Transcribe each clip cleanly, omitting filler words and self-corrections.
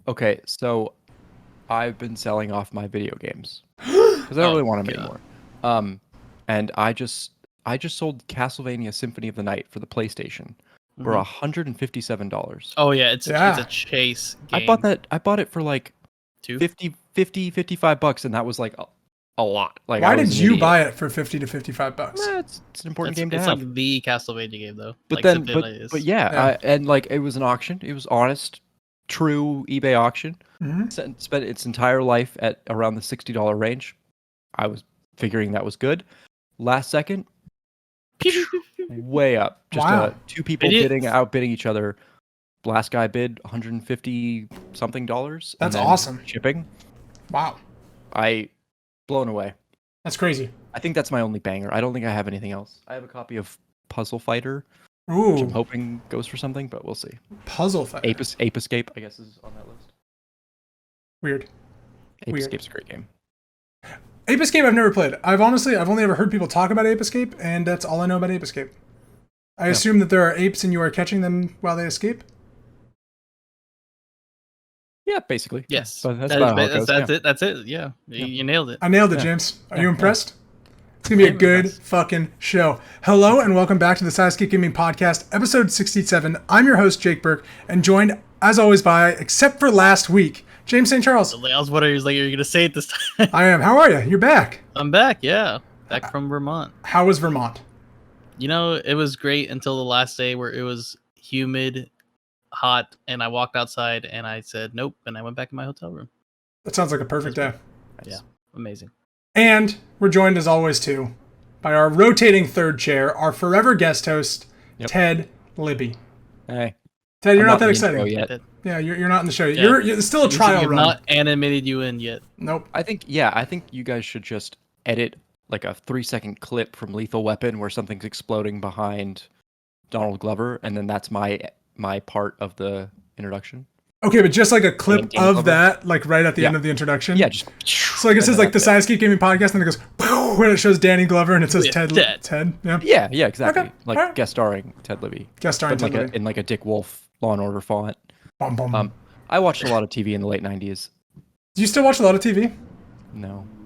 Okay, so I've been selling off my video games because I don't really want them anymore. And I just sold Castlevania Symphony of the Night for the PlayStation for $157. Oh yeah, it's a chase game. I bought it for like $55, and that was like a lot. Like, why did you buy it for $50 to $55? It's an important game to have. It's like the Castlevania game though. But like, then, but yeah. And like it was an auction. It was honest, true eBay auction. Spent its entire life at around the $60 range. I was figuring that was good. Last second, way up. Just two people outbidding each other. Last guy bid $150 something. That's awesome. Shipping. Wow. Blown away. That's crazy. I think that's my only banger. I don't think I have anything else. I have a copy of Puzzle Fighter, which I'm hoping goes for something, but we'll see. Puzzle Fighter. Ape Escape, I guess, is on that list. Weird. Ape Escape's a great game. Ape Escape I've never played. I've only ever heard people talk about Ape Escape, and that's all I know about Ape Escape. I assume that there are apes and you are catching them while they escape? Yeah, basically. Yes. So that's it. That's it. Yeah. You nailed it. I nailed it, James. Are you impressed? It's going to be a good fucking show. Hello and welcome back to the Sideescape Gaming Podcast, episode 67. I'm your host, Jake Burke, and joined, as always, by, except for last week, James St. Charles. I was wondering, you're going to say it this time. I am. How are you? You're back. I'm back, yeah. Back from Vermont. How was Vermont? You know, it was great until the last day where it was humid, hot, and I walked outside and I said nope, and I went back in my hotel room. That sounds like a perfect day. Yeah, amazing. And we're joined as always too by our rotating third chair, our forever guest host, Ted Libby. Hey, Ted, you're not that exciting yet. Yeah, you're not in the show. Yeah. You're still a trial run. Not animated you in yet. Nope. I think you guys should just edit like a 3-second clip from Lethal Weapon where something's exploding behind Donald Glover, and then that's my part of the introduction. Okay, but just like a clip of that, like right at the end of the introduction. Yeah, just so like it says like the Sideescape Gaming Podcast, and it goes when it shows Danny Glover and it says Ted. Yeah, exactly. Okay. Like guest starring Ted Libby. Guest starring Ted Libby in like a Dick Wolf Law and Order font. Bum, bum. I watched a lot of TV in the late 90s. Do you still watch a lot of TV?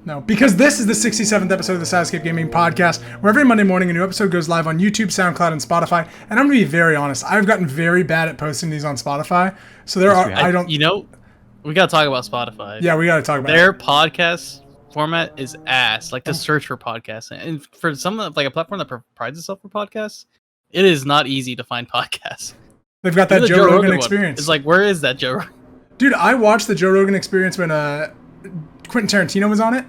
No, because this is the 67th episode of the Sideescape Gaming Podcast, where every Monday morning a new episode goes live on YouTube, SoundCloud, and Spotify. And I'm going to be very honest, I've gotten very bad at posting these on Spotify. So we got to talk about Spotify. Yeah, we got to talk about their podcast format is ass. Like to search for podcasts, and for some like a platform that prides itself for podcasts, it is not easy to find podcasts. They've got that Joe Rogan experience. It's like, where is that Joe Rogan? Dude, I watched the Joe Rogan experience when Quentin Tarantino was on it,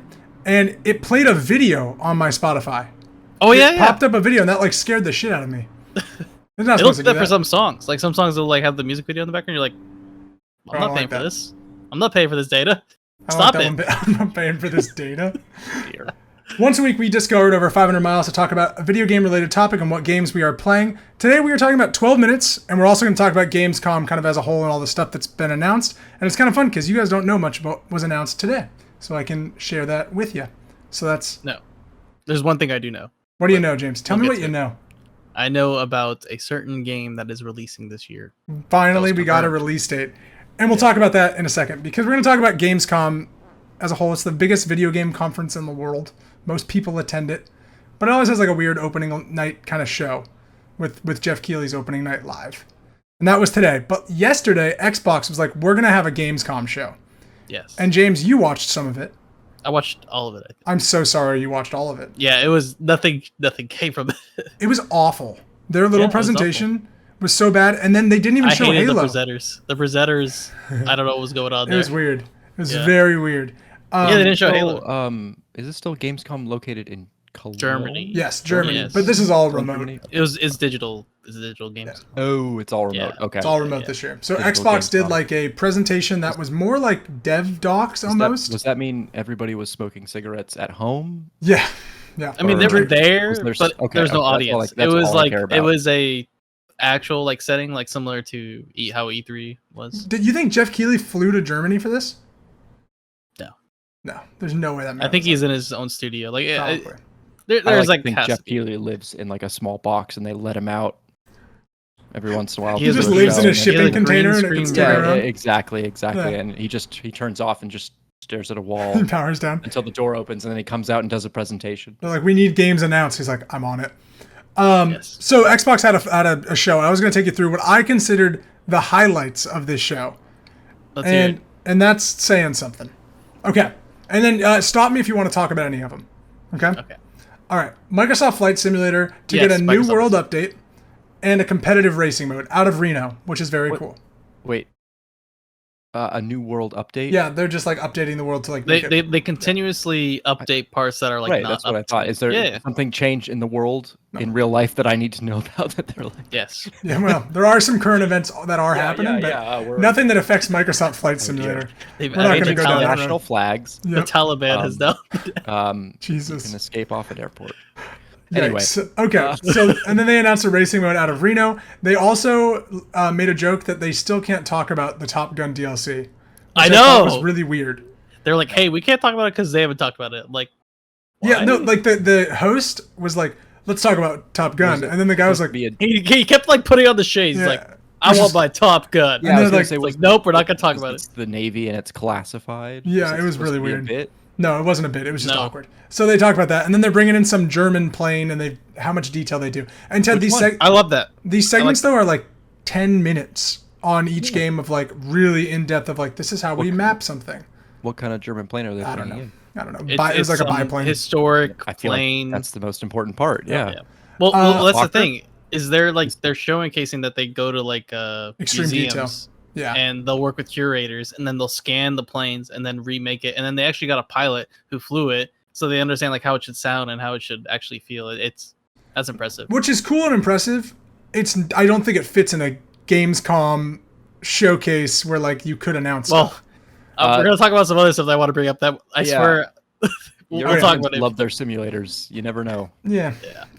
and it played a video on my Spotify. Oh it popped up a video, and that like scared the shit out of me. It looks good for some songs. Like some songs will like have the music video in the background. You're like, I'm not paying for this. I'm not paying for this data. Stop it. I'm not paying for this data. Once a week, we just go over 500 miles to talk about a video game related topic and what games we are playing. Today, we are talking about 12 minutes, and we're also going to talk about Gamescom kind of as a whole and all the stuff that's been announced. And it's kind of fun because you guys don't know much about what was announced today. So I can share that with you. So that's... No. There's one thing I do know. What do you know, James? Tell me what you know. I know about a certain game that is releasing this year. Finally, we got a release date. And we'll talk about that in a second, because we're going to talk about Gamescom as a whole. It's the biggest video game conference in the world. Most people attend it. But it always has like a weird opening night kind of show with Jeff Keighley's opening night live. And that was today. But yesterday, Xbox was like, we're going to have a Gamescom show. Yes. And James, you watched some of it. I watched all of it, I think. I'm so sorry you watched all of it. Yeah, it was nothing came from it. It was awful. Their little presentation was so bad, and then they didn't even show Halo. The presenters, I don't know what was going on there. It was weird. It was very weird. They didn't show Halo. Is it still Gamescom located in Cologne? Germany? Yes, Germany. Yes. But this is all remote. It's digital. It's a digital game. Yeah. Oh, it's all remote. Yeah. Okay. It's all remote this year. So digital Xbox did like a presentation that was more like dev docs almost. Does that mean everybody was smoking cigarettes at home? Yeah. Yeah. I mean, they were there, but there's no audience. It was like it was a actual like setting, like similar to how E3 was. Did you think Jeff Keighley flew to Germany for this? No, there's no way that matters. I think he's in his own studio. Like, there's I think Jeff Keighley lives in like a small box, and they let him out every once in a while. He He to just do lives in show. a shipping green container and it screen gets guy. turned Yeah, around. exactly. Yeah. And he turns off and just stares at a wall He powers down. until the door opens, and then he comes out and does a presentation. They're like, we need games announced. He's like, I'm on it. Yes. So Xbox had a show. I was going to take you through what I considered the highlights of this show. Let's hear it. And that's saying something. Okay. And then stop me if you want to talk about any of them. Okay? Okay. All right. Microsoft Flight Simulator to Yes, get a new Microsoft. world update and a competitive racing mode out of Reno, which is very cool. Wait, a new world update? Yeah, they're just like updating the world to like They make it. they continuously update parts that are like right. not That's what up I thought. to- Is there Yeah. something changed in the world in real life that I need to know about? That they're like, Yes. Yeah, well, there are some current events that are happening, but we're nothing that affects Microsoft Flight Simulator. They've We're not added gonna the go down that Taliban- national flags. The Yep. Taliban has done. You Jesus. can escape off an airport. Anyway, Yikes. Okay. So, and then they announced a racing mode out of Reno. They also made a joke that they still can't talk about the Top Gun DLC. Which I thought know. was really weird. They're like, hey, we can't talk about it because they haven't talked about it. Like, Yeah, why? no, like the host was like, let's talk about Top Gun. And then the guy was like, be a, he kept like putting on the shades. He's Yeah. like, I want my Top Gun. Yeah, I was And gonna they're like, nope, we're not gonna talk about it's it. the Navy and it's classified. Yeah, Is it was supposed really to be a weird. bit? no, it wasn't a bit. It was just No. awkward. So they talked about that. And then they're bringing in some German plane and how much detail they do. And Ted, Which these one? I love that. These segments though are like 10 minutes on each game of like really in depth of like, this is how we map something. What kind of German plane are they I don't bringing know. in? I don't know. It was like a some biplane. historic I feel plane. like that's the most important part. Yeah. Yeah. Well, that's the Walker? thing. Is they're showcasing that they go to like Extreme detail. museums Yeah. and they'll work with curators and then they'll scan the planes and then remake it and then they actually got a pilot who flew it so they understand like how it should sound and how it should actually feel. That's impressive. Which is cool and impressive. I don't think it fits in a Gamescom showcase where like you could announce Well, stuff. we're gonna talk about some other stuff that I want to bring up. That I Yeah. swear, we'll talk about it. Love their simulators. You never know. Yeah.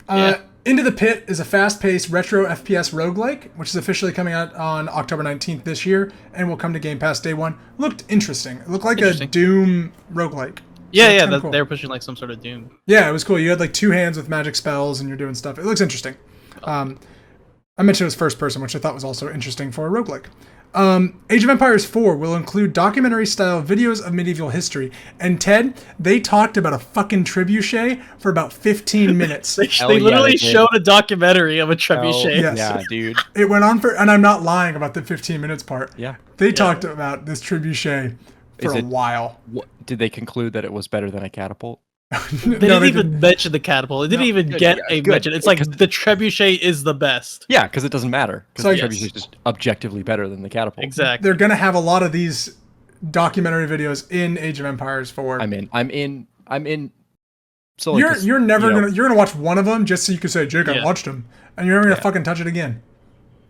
Yeah. Into the Pit is a fast-paced retro FPS roguelike, which is officially coming out on October 19th this year and will come to Game Pass day one. Looked interesting. It looked like a Interesting. Doom roguelike. Yeah, it's yeah, kinda cool. they're pushing like some sort of Doom. Yeah, it was cool. You had like two hands with magic spells and you're doing stuff. It looks interesting. I mentioned it was first person, which I thought was also interesting for a roguelike. Age of Empires 4 will include documentary-style videos of medieval history. And Ted, they talked about a fucking trebuchet for about 15 minutes. They Hell literally yeah, they did. showed a documentary of a trebuchet. yeah. Yes. Yeah, dude. It went on and I'm not lying about the 15 minutes part. Yeah. They talked about this trebuchet for Is a it- while. Did they conclude that it was better than a catapult? They didn't even mention the catapult. It didn't even good, get yeah, a good. mention. It's like Because- the trebuchet is the best. Yeah, because it doesn't matter. Because So the yes. trebuchet is just objectively better than the catapult. Exactly. They're going to have a lot of these documentary videos in Age of Empires 4. I'm in. So like You're never gonna watch one of them just so you can say, Jake, I Yeah. watched them, and you're never gonna fucking touch it again.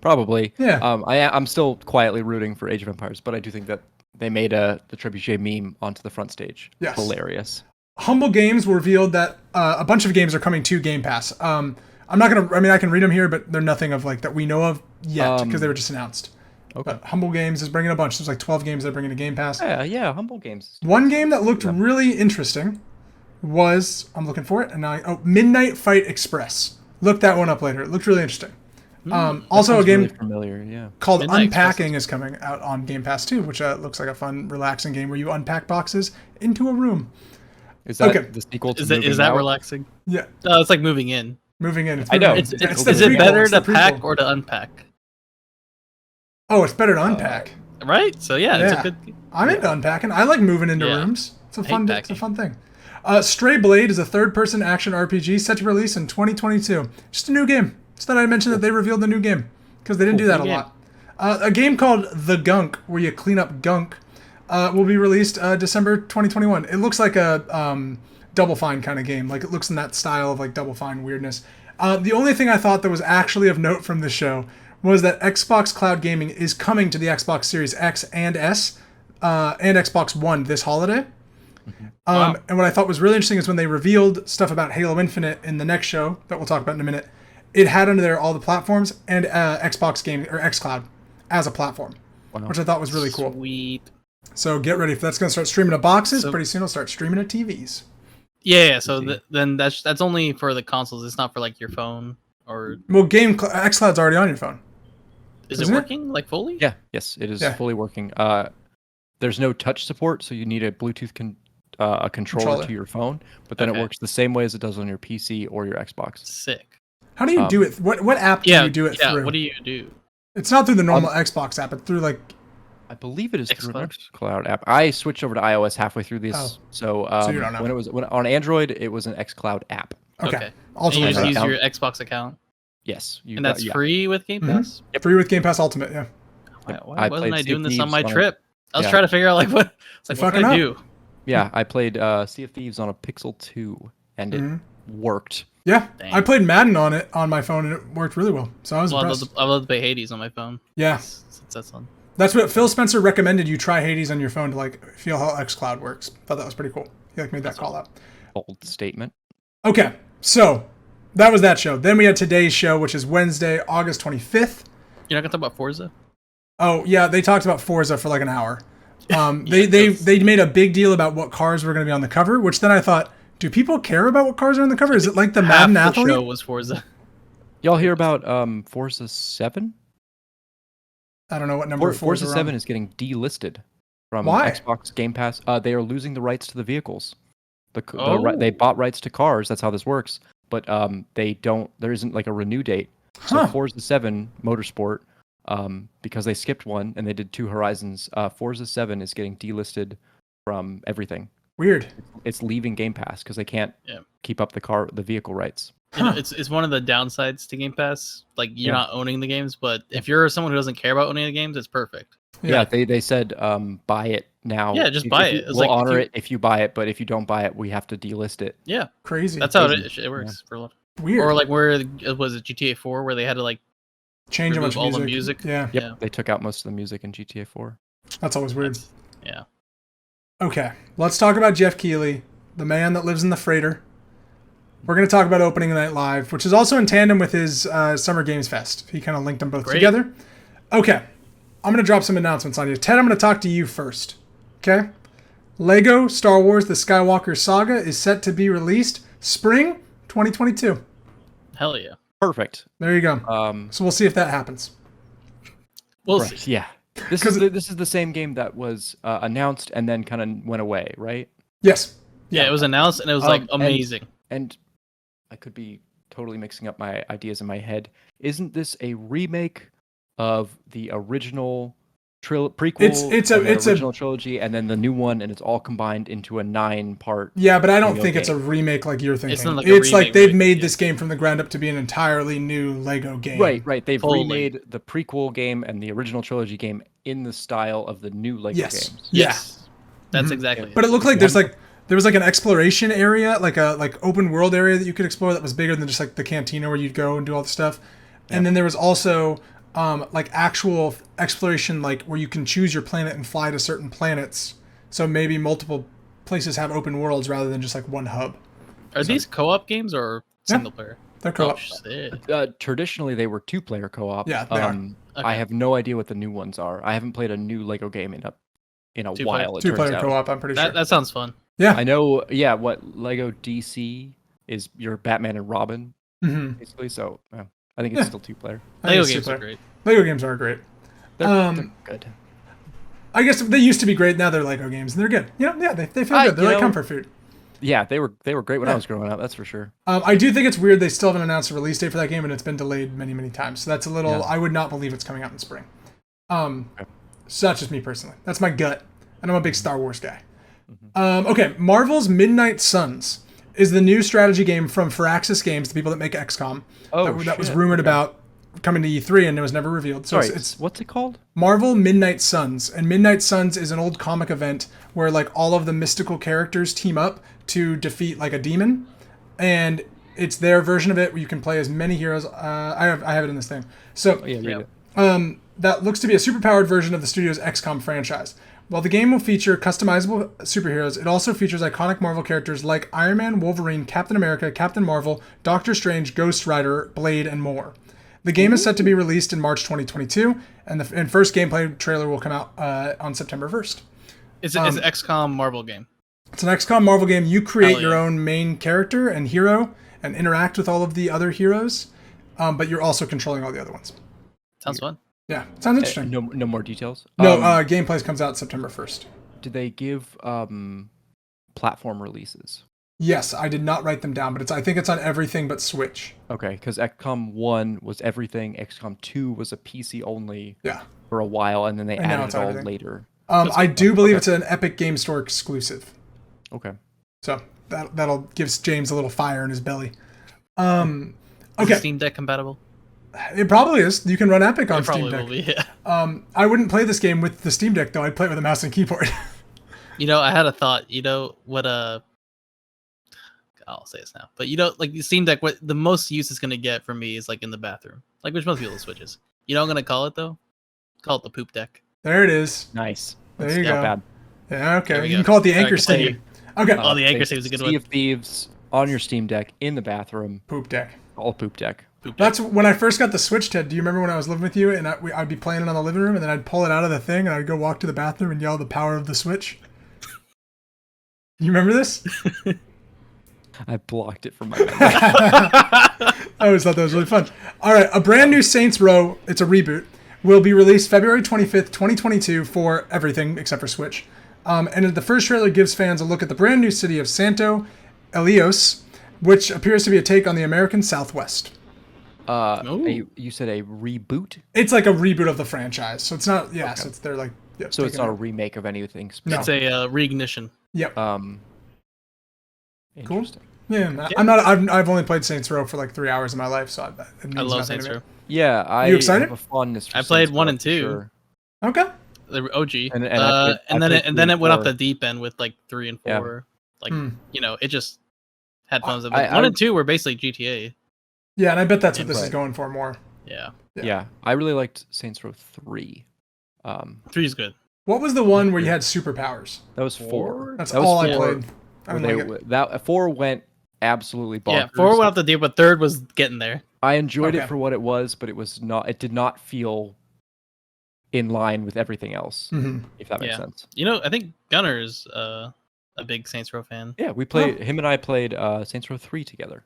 Probably. Yeah. I'm still quietly rooting for Age of Empires, but I do think that they made the trebuchet meme onto the front stage. Yes. Hilarious. Humble Games revealed that a bunch of games are coming to Game Pass. I'm not gonna. I mean, I can read them here, but they're nothing of like that we know of yet because they were just announced. Okay. But Humble Games is bringing a bunch. There's like 12 games they're bringing to Game Pass. Yeah, Humble Games. One game that looked really interesting was I'm looking for it, and now Midnight Fight Express. Look that one up later. It looked really interesting. Also, a Sounds game really familiar. Yeah. called Midnight Unpacking is coming out on Game Pass too, which looks like a fun, relaxing game where you unpack boxes into a room. Is that Okay. the sequel to Is that Moving Out? relaxing? Yeah, No, it's like moving in. moving in. It's I know. moving in. It's the Is it prequel, better it's to the pack prequel. or to unpack? Oh, it's better to unpack. Right? So yeah, it's Yeah. a good. I'm into unpacking. I like moving into Yeah. rooms. It's a Hate fun. It's a packing. fun thing. Stray Blade is a third-person action RPG set to release in 2022. Just a new game. Just thought I'd mention that they revealed the new game because they didn't do that a New game. lot. A game called The Gunk, where you clean up gunk, will be released December 2021. It looks like a Double Fine kind of game. Like it looks in that style of like Double Fine weirdness. The only thing I thought that was actually of note from this show was that Xbox Cloud Gaming is coming to the Xbox Series X and S and Xbox One this holiday. Wow. And what I thought was really interesting is when they revealed stuff about Halo Infinite in the next show that we'll talk about in a minute, it had under there all the platforms and Xbox Gaming or xCloud as a platform, which I thought was really cool. Sweet. So get ready for that's going to start streaming to boxes. So- Pretty soon it'll start streaming to TVs. Yeah. So then that's only for the consoles. It's not for like your phone or. Well, xCloud's already on your phone. Is it Isn't it? working like fully? Yeah, yes, it is Yeah. fully working. There's no touch support, so you need a Bluetooth a controller to your phone, but then it Okay. works the same way as it does on your PC or your Xbox. Sick. How do you do it? What app do you do it through? What do you do? It's not through the normal Xbox app. It's through like. I believe it is through an xCloud? xCloud app. I switched over to iOS halfway through this, Oh. so you don't know. when on Android it was an xCloud app. Okay. And you Ultimately, just use down. your Xbox account, Yes, and that's yeah. free with Game Pass. free with Game Pass Ultimate. Yeah. Why wasn't played I Sea doing of this on Thieves my trip? I was yeah. trying to figure out like what. It's like, what fucking can I up. do? Yeah, I played Sea of Thieves on a Pixel 2, and it worked. Yeah. Dang. I played Madden on it on my phone, and it worked really well. So I was Well, impressed. I love to play Hades on my phone. Yeah. Since that's on. That's what Phil Spencer recommended. You try Hades on your phone to like feel how xCloud works. Thought that was pretty cool. He like made that call out. Bold statement. Okay, so that was that show. Then we had today's show, which is Wednesday, August 25th. You're not gonna talk about Forza? Oh yeah, they talked about Forza for like an hour. They made a big deal about what cars were going to be on the cover, which then I thought, do people care about what cars are on the cover? Is it like the Madden Half the Athlete? show was Forza. Y'all hear about Forza 7? I don't know what number Forza 7 is getting delisted from Why? Xbox Game Pass. They are losing the rights to the vehicles. Oh. They bought rights to cars. That's how this works. But they don't. There isn't like a renew date. So Huh. Forza 7 Motorsport, because they skipped one and they did 2 Horizons. Forza 7 is getting delisted from everything. Weird. It's leaving Game Pass because they can't keep up the vehicle rights. You know, it's one of the downsides to Game Pass. Like you're Yeah. not owning the games, but if you're someone who doesn't care about owning the games, it's perfect. Yeah, they said buy it now. Yeah, just buy it. It's We'll like, honor it if you buy it, but if you don't buy it, we have to delist it. Yeah, Crazy. that's how Crazy. it works for a lot. Weird. Or like where was it GTA 4 where they had to like Change a bunch remove of all music. the music? Yeah, Yeah. They took out most of the music in GTA 4. that's always weird. Yeah. Okay, let's talk about Jeff Keighley, the man that lives in the freighter. We're going to talk about Opening Night Live, which is also in tandem with his Summer Games Fest. He kind of linked them both together. Okay, I'm going to drop some announcements on you. Ted, I'm going to talk to you first. Okay? Lego Star Wars The Skywalker Saga is set to be released spring 2022. Hell yeah. Perfect. There you go. So we'll see if that happens. We'll Right, see. yeah. This is the same game that was announced and then kind of went away, right? Yes. Yeah, it was announced and it was like amazing. And I could be totally mixing up my ideas in my head. Isn't this a remake of the original prequel? It's a original trilogy, and then the new one, and it's all combined into a 9-part. Yeah, but I don't Lego think it's a game. remake like you're thinking. It's not like a It's like remake, they've right? made Yeah. this game from the ground up to be an entirely new Lego game. Right. They've Fully. remade the prequel game and the original trilogy game in the style of the new Lego Yes. games. Yeah. Yes. That's exactly But it. it looked like there was like an exploration area, like open world area that you could explore that was bigger than just like the cantina where you'd go and do all the stuff. And then there was also like actual exploration, like where you can choose your planet and fly to certain planets. So maybe multiple places have open worlds rather than just like one hub. Are these co-op games or single player? They're co-op. Traditionally, they were 2-player co-op. Yeah, they are. Okay. I have no idea what the new ones are. I haven't played a new Lego game in a while. It turns Two-player out. co-op, I'm pretty sure. That sounds fun. Yeah. I know. Yeah, what Lego DC is your Batman and Robin basically. So I think it's still 2-player. I think Lego it's games two-player. are great. Lego games are great. They're good. I guess they used to be great. Now they're Lego games, and they're good. You know, yeah, they feel good. They're like comfort food. Yeah, they were great when I was growing up. That's for sure. I do think it's weird they still haven't announced a release date for that game, and it's been delayed many, many times. So that's a little. Yeah. I would not believe it's coming out in spring. So that's just me personally. That's my gut, and I'm a big Star Wars guy. Okay, Marvel's Midnight Suns is the new strategy game from Firaxis Games, the people that make XCOM. That was rumored about coming to E3 and it was never revealed. So Sorry, it's what's it called? Marvel Midnight Suns, and Midnight Suns is an old comic event where like all of the mystical characters team up to defeat like a demon, and it's their version of it where you can play as many heroes. I have it in this thing. So Read it. that looks to be a superpowered version of the studio's XCOM franchise. While the game will feature customizable superheroes, it also features iconic Marvel characters like Iron Man, Wolverine, Captain America, Captain Marvel, Doctor Strange, Ghost Rider, Blade, and more. The game is set to be released in March 2022, and the first gameplay trailer will come out on September 1st. It's an XCOM Marvel game. It's an XCOM Marvel game. You create Hell yeah. your own main character and hero and interact with all of the other heroes, but you're also controlling all the other ones. Sounds fun. Yeah, sounds interesting. No more details. No, gameplay comes out September 1st. Did they give platform releases? Yes, I did not write them down, but I think it's on everything but Switch. Okay, because XCOM 1 was everything. XCOM 2 was a PC only Yeah. for a while, and then they And now added it's it all everything. later. I do believe it's an Epic Game Store exclusive. Okay. So that'll give James a little fire in his belly. Is Okay. it Steam Deck compatible? It probably is. You can run Epic on It Steam probably Deck. will be, yeah. I wouldn't play this game with the Steam Deck, though. I'd play it with a mouse and keyboard. You know, I had a thought. You know what? I'll say this now. But you know, like the Steam Deck, what the most use it's gonna get from me is like in the bathroom, like which most people switches. You know, what I'm gonna call it though. Call it the poop deck. There it is. Nice. There That's you not go. bad. Yeah, There okay. we You go. can call it the Alright, anchor continue. stick. Okay. Oh, the anchor save is a good Sea one. of Thieves on your Steam Deck in the bathroom. Poop deck. All poop deck. Poop deck. That's when I first got the Switch, Ted. Do you remember when I was living with you and I'd be playing it on the living room and then I'd pull it out of the thing and I'd go walk to the bathroom and yell the power of the Switch? You remember this? I blocked it from my memory. I always thought that was really fun. All right, a brand new Saints Row, it's a reboot, will be released February 25th, 2022 for everything except for Switch. And the first trailer gives fans a look at the brand new city of Santo Elios, which appears to be a take on the American Southwest. You said a reboot? It's like a reboot of the franchise. So it's not, yeah, so they're like... Yeah, So it's taking not a it. remake of anything No. It's a reignition. Yep. Interesting. Yeah, I'm not. I've only played Saints Row for like 3 hours of my life, so it means I love nothing Saints to me. Row. Yeah, I You excited? have a fondness for I played Saints 1 Row and for 2. sure. Okay. The OG. And I And played then 3 it went and off 4. the deep end with like 3 and 4. Like you know, it just had fun with it. I- 1 and 2 were basically GTA. Yeah, and I bet that's what this is Right. going for more. Yeah. Yeah, I really liked Saints Row 3. 3 is good. What was the one where you had superpowers? That was 4. That's That was all I 4, played. I where didn't like it. that 4 went absolutely bonkers. Yeah, 4 went off the deep, but 3rd was getting there. I enjoyed Okay. it for what it was, but it was not. It did not feel in line with everything else. Mhm. If that makes Yeah. sense. You know, I think Gunner is a big Saints Row fan. Yeah, we played. Him and I played Saints Row 3 together,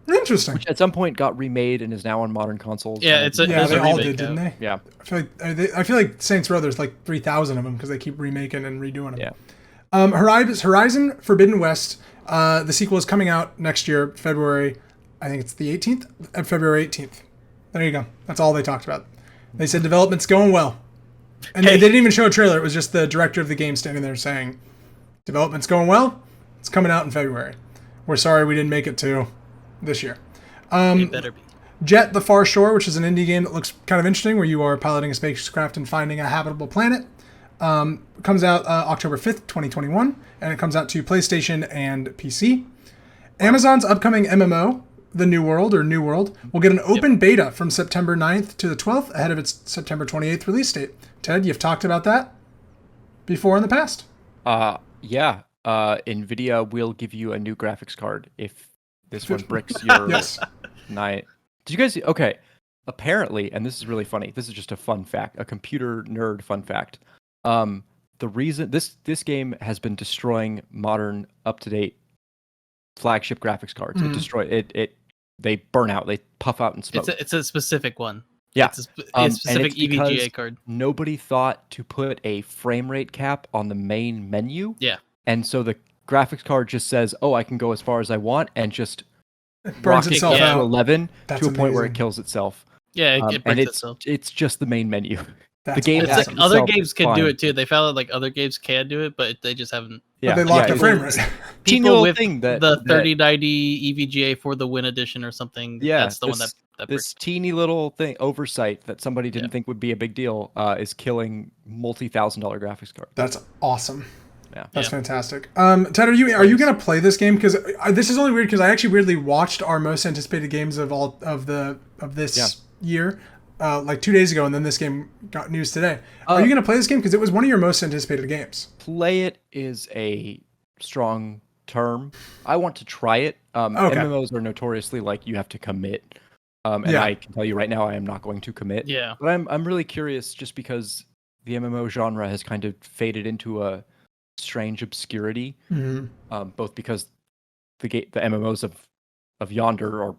Interesting. which at some point got remade and is now on modern consoles. Yeah, and it's a- Yeah, there's they all remake did, didn't out. they? yeah. I feel like Saints Row. There's like 3,000 of them because they keep remaking and redoing them. Yeah. Horizon Forbidden West. The sequel is coming out next year, February. I think it's the 18th. February 18th. There you go. That's all they talked about. They said development's going well, and they didn't even show a trailer. It was just the director of the game standing there saying, "Development's going well. It's coming out in February. We're sorry we didn't make it to this year." It better be. Jet: The Far Shore, which is an indie game that looks kind of interesting, where you are piloting a spacecraft and finding a habitable planet, comes out October 5th, 2021, and it comes out to PlayStation and PC. Amazon's upcoming MMO, The New World, will get an open beta from September 9th to the 12th, ahead of its September 28th release date. Ted, you've talked about that before in the past. Yeah. Nvidia will give you a new graphics card if this one bricks your Yes. night. Did you guys? Okay. Apparently, and this is really funny. This is just a fun fact, a computer nerd fun fact. The reason this game has been destroying modern, up to date flagship graphics cards. It destroy it. They burn out. They puff out and smoke. It's a specific one. Yeah. It's a And specific it's because EVGA card. Nobody thought to put a frame rate cap on the main menu. Yeah. And so the graphics card just says, "Oh, I can go as far as I want," and just It burns rockets itself up to out. 11 That's to a point where it amazing. kills itself. Yeah, it And breaks it's itself. it's just the main menu. That's game It's has like to other itself games is can do fine. it too. They found that like other games can do it, but they just haven't. But they locked the it's frame a rate. teeny People little with thing that the that 3090 EVGA for the Win Edition or something. Yeah, that's the one that this breaks. teeny little thing oversight that somebody didn't Yeah. think would be a big deal is killing multi-$1,000 graphics cards. That's awesome. Yeah. That's Yeah. fantastic. Ted, are you gonna play this game? Because this is only weird because I actually weirdly watched our most anticipated games of this year, like 2 days ago, and then this game got news today. Are you gonna play this game? Because it was one of your most anticipated games. Play it is a strong term. I want to try it. Okay. MMOs are notoriously like you have to commit, and Yeah. I can tell you right now I am not going to commit. Yeah. But I'm really curious just because the MMO genre has kind of faded into a strange obscurity. Mm-hmm. Both because the MMOs of Yonder are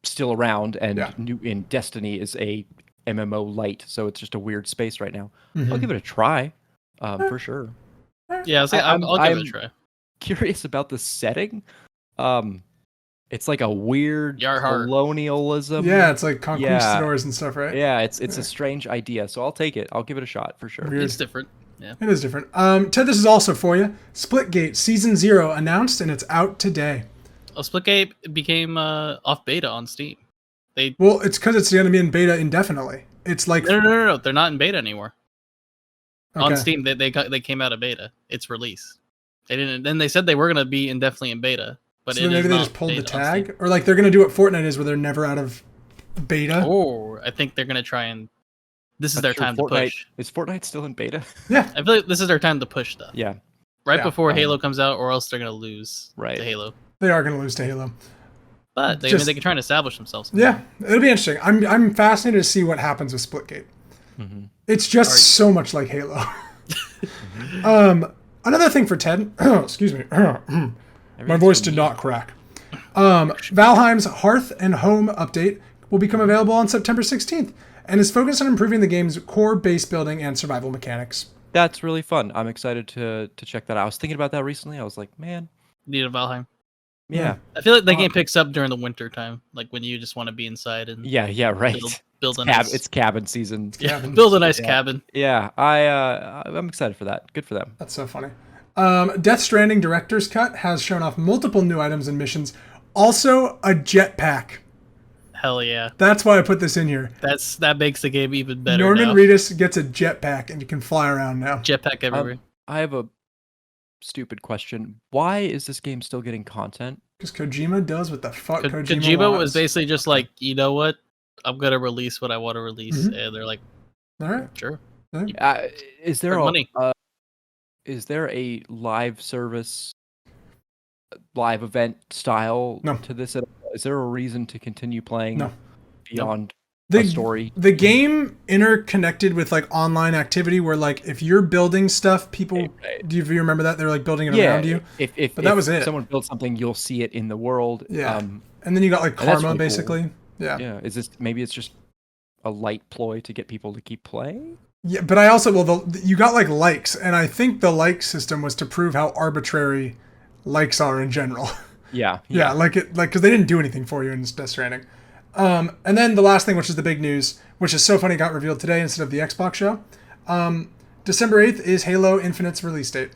still around, and Yeah. new in Destiny is a MMO light, so it's just a weird space right now. I'll Mhm. give it a try, for sure. Yeah, I'll give it a try. Curious about the setting. It's like a weird Yar har. colonialism. Yeah, it's like conquistadors and stuff, right? Yeah, it's a strange idea, so I'll take it. I'll give it a shot for sure. Weird. It's different. Yeah. It is different. Ted, this is also for you. Splitgate Season 0 announced, and it's out today. Splitgate became off beta on Steam. Well, it's because it's going to be in beta indefinitely. It's like No. They're not in beta anymore. Okay. On Steam, they came out of beta. It's release. They didn't. Then they said they were going to be indefinitely in beta, but so it maybe is they not just pulled the beta on Steam. tag, or like they're going to do what Fortnite is, where they're never out of beta. Or I think they're going to try and. This is their time to push. Is Fortnite still in beta? Yeah, I feel like this is their time to push stuff. Yeah. Right Yeah. before Halo comes out, or else they're going to lose Right. to Halo. they are going to lose to Halo. But they can try and establish themselves. Yeah, it'll be interesting. I'm fascinated to see what happens with Splitgate. Mm-hmm. It's just so much like Halo. Another thing for Ted. Excuse me. My voice did not crack. Valheim's Hearth and Home update will become available on September 16th and is focused on improving the game's core base building and survival mechanics. That's really fun. I'm excited to check that out. I was thinking about that recently. I was like, man, Need a Valheim. yeah. I feel like the game picks up during the winter time, like when you just want to be inside and Yeah, right. build a nice, It's cabin season. Cabin. build a nice cabin. Yeah, I'm excited for that. Good for them. That's so funny. Death Stranding Director's Cut has shown off multiple new items and missions. Also, a jetpack. Hell yeah, That's why I put this in here. that makes the game even better. Norman now. Reedus gets a jetpack and you can fly around now. Jetpack everywhere. I have a stupid question. Why is this game still getting content? Because Kojima does what the fuck Kojima wants. was basically just like, you know what, I'm gonna release what I want to release, and they're like, All right. sure. Is there For money. Is there a live service, live event style No. to this? Is there a reason to continue playing No. beyond a story? The game interconnected with like online activity where like if you're building stuff, people do you remember that? They're like building it around you? If that was it. someone builds something, you'll see it in the world. Yeah. And then you got like and that's karma really cool. basically. Yeah. Yeah. Is this maybe it's just a light ploy to get people to keep playing? Yeah, but I also you got like likes, and I think the like system was to prove how arbitrary likes are in general. Yeah. Yeah, because they didn't do anything for you in Death Stranding. And then the last thing, which is the big news, which is so funny, got revealed today instead of the Xbox show. December 8th is Halo Infinite's release date.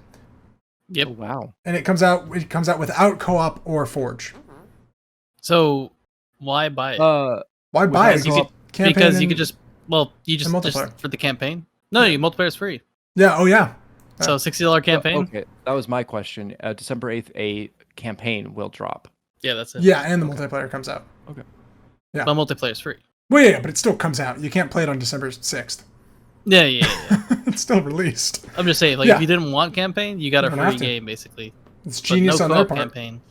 Yep. Oh, wow. And it comes out without co-op or Forge. So why buy it? Why buy it? Because you could just multiplayer. for the campaign. No, you multiplayer is free. Yeah. Oh yeah. So $60 campaign. Okay, that was my question. December 8th, a campaign will drop. Yeah, that's it. Yeah, and the multiplayer comes out. Okay. Yeah. But multiplayer is free. Well, yeah, but it still comes out. You can't play it on December 6th. Yeah. It's still released. I'm just saying, like, if you didn't want campaign, you got a You don't have free to. game basically. It's genius on their part. Campaign.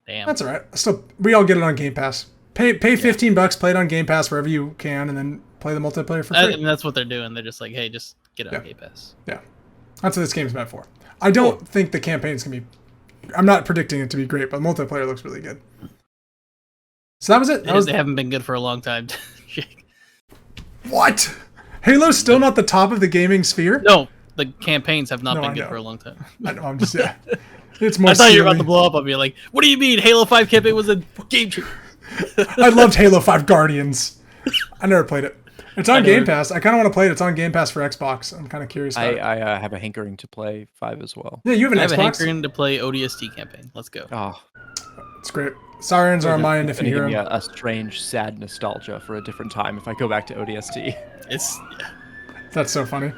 Damn. That's all right. Still, we all get it on Game Pass. Pay $15, play it on Game Pass wherever you can, and then play the multiplayer for free. And that's what they're doing. They're just like, hey, just get it on Game Pass. Yeah, that's what this game's meant for. I don't think the campaign's gonna be. I'm not predicting it to be great, but multiplayer looks really good. So that was it. They haven't been good for a long time. What? Halo's still not the top of the gaming sphere? No, the campaigns have not No, been I good know. for a long time. I know. I'm just It's more. I thought you were about silly. to blow up on me. Like, what do you mean Halo 5 campaign was a game changer? I loved Halo 5 Guardians. I never played it. It's on Game Pass. I kind of want to play it. It's on Game Pass for Xbox. I'm kind of curious about it. I have a hankering to play 5 as well. Yeah, you have an I have Xbox? a hankering to play ODST campaign. Let's go. Oh, It's great. Sirens are on my end if you hear me them. a strange, sad nostalgia for a different time if I go back to ODST. It's That's so funny.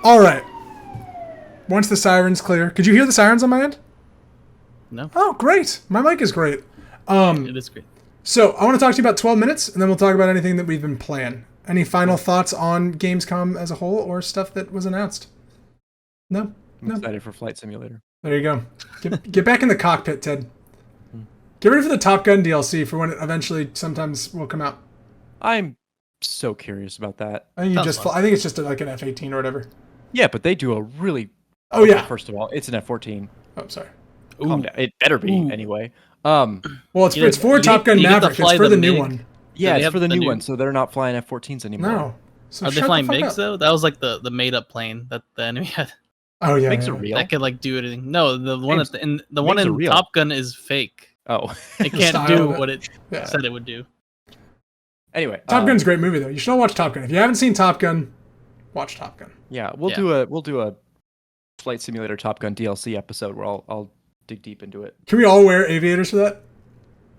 All right. Once the sirens clear, could you hear the sirens on my end? no, Oh, great. My mic is great. it is great. So I want to talk to you about 12 minutes, and then we'll talk about anything that we've been playing. Any final thoughts on Gamescom as a whole or stuff that was announced? No? I'm excited for Flight Simulator. There you go. Get back in the cockpit, Ted. Get ready for the Top Gun DLC for when it eventually sometimes will come out. I'm so curious about that. I think you Sounds just. fun. I think it's just like an F-18 or whatever. Yeah, but they do a really... Oh yeah. First of all, it's an F-14. Oh, sorry. Calm down. It better be, anyway. Well, it's for Top Gun you get to Maverick. It's fly for the the new MiG. one. Yeah, they it's have for the the new new- one, so they're not flying F-14s anymore. No. So Are they shut the flying fuck MiGs up. though? That was like the made up plane that the enemy had. Oh yeah. MiGs yeah. are real. That could like do anything. No, the one James, one MiGs are in real. Top Gun is fake. Oh. It The can't style do of it. what it Yeah. said it would do. Anyway, Top Gun's a great movie though. You should all watch Top Gun. If you haven't seen Top Gun, watch Top Gun. Yeah, we'll do a Flight Simulator Top Gun DLC episode where I'll dig deep into it. Can we all wear aviators for that?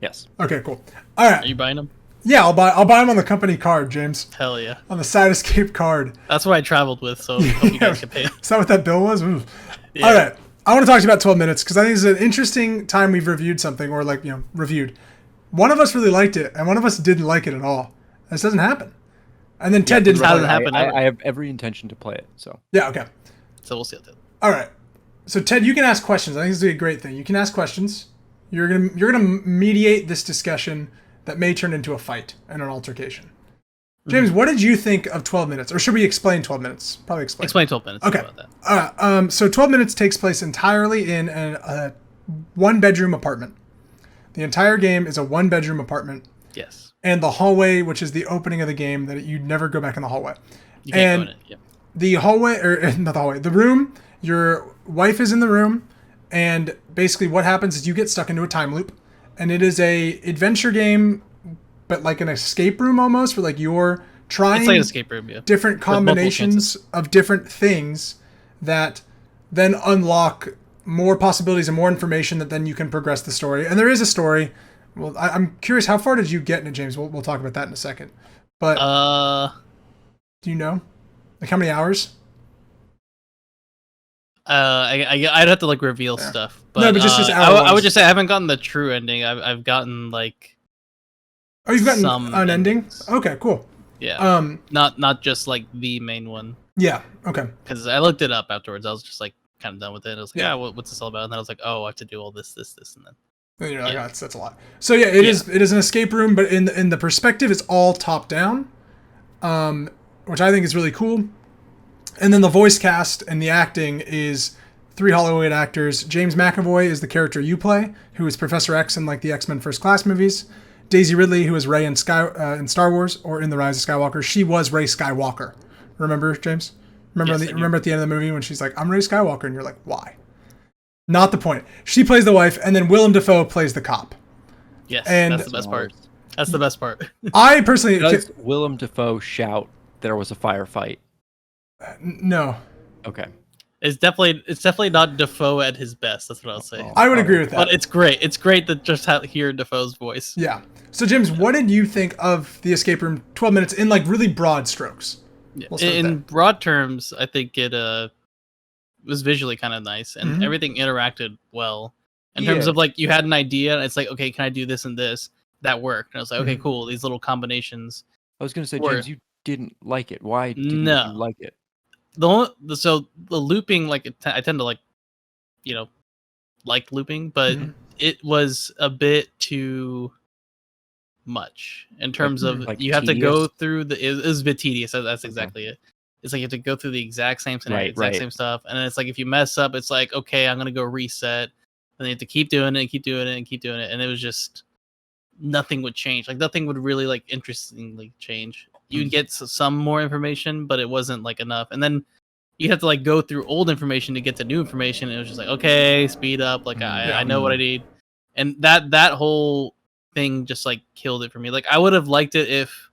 Yes. Okay, cool. All right. Are you buying them? Yeah, I'll buy them on the company card, James. Hell yeah. On the Side Escape card. That's what I traveled with, so I hope you guys can pay. Is that what that bill was? Ooh. Yeah. All right. I want to talk to you about 12 minutes because I think it's an interesting time we've reviewed something or reviewed. One of us really liked it and one of us didn't like it at all. This doesn't happen. And then Ted didn't. hasn't play it. happened ever. I have every intention to play it. So Yeah. Okay. So we'll see how that. All right. So Ted, you can ask questions. I think this is a great thing. You can ask questions. You're gonna mediate this discussion that may turn into a fight and an altercation. James, what did you think of 12 minutes? Or should we explain 12 minutes? Probably explain. Explain 12 minutes Okay. about that. So 12 minutes takes place entirely in a one-bedroom apartment. The entire game is a one-bedroom apartment. Yes. And the hallway, which is the opening of the game, that you never go back in the hallway. You can't And go in it. Yep. the hallway, or not the hallway, the room, your wife is in the room, and basically what happens is you get stuck into a time loop, and it is a adventure game, but like an escape room almost, where like you're trying It's like an escape room, yeah. different multiple combinations of different things that then unlock more possibilities and more information that then you can progress the story. And there is a story. Well, I'm curious, how far did you get in it, James? We'll talk about that in a second. But do you know? Like how many hours? I'd have to like reveal stuff. But, No, but just I would hour-wise. just say I haven't gotten the true ending. I've gotten like Oh, you've gotten some an ending? endings. Okay, cool. yeah, not just like the main one. Yeah, okay. Because I looked it up afterwards. I was just like kind of done with it. I was like, Yeah. yeah, what's this all about? And then I was like, oh, I have to do all this, and then. And you're like, Yeah. oh, that's a lot. So yeah, it is an escape room, but in the perspective, it's all top down, which I think is really cool. And then the voice cast and the acting is 3 Hollywood actors. James McAvoy is the character you play, who is Professor X in like the X-Men First Class movies. Daisy Ridley, who is Rey in Star Wars or in The Rise of Skywalker, she was Rey Skywalker. Remember, James? Yes, I do. Remember at the end of the movie when she's like, "I'm Rey Skywalker," and you're like, "Why?" Not the point. She plays the wife, and then Willem Dafoe plays the cop. Yes, And- that's the best part. That's the best part. I personally does Willem Dafoe shout there was a firefight? no. Okay. It's definitely not Defoe at his best. That's what I'll say. I would agree with that. But it's great. It's great to just hear Defoe's voice. Yeah. So, James, what did you think of the escape room 12 minutes in like really broad strokes? We'll start with In that. broad terms, I think it was visually kind of nice and Mhm. everything interacted well. In terms Yeah. of like you had an idea and it's like, okay, can I do this and this? That worked. And I was like, okay, Mhm. cool. These little combinations. I was gonna say, Or- James, you didn't like it. Why didn't No. you like it? So the looping, like I tend to like looping, but Mhm. it was a bit too much in terms of like you have to go tedious? through it was a bit tedious. That's exactly it. It's like you have to go through the exact same scenario, Right. same stuff, and then it's like if you mess up, it's like okay, I'm gonna go reset, and you have to keep doing it, and keep doing it, and keep doing it, and it was just nothing would change. Like nothing would really like interestingly change. You'd get some more information, but it wasn't like enough, and then you have to like go through old information to get to new information. And it was just like okay, speed up. Like I know what I need, and that whole thing just like killed it for me. Like I would have liked it if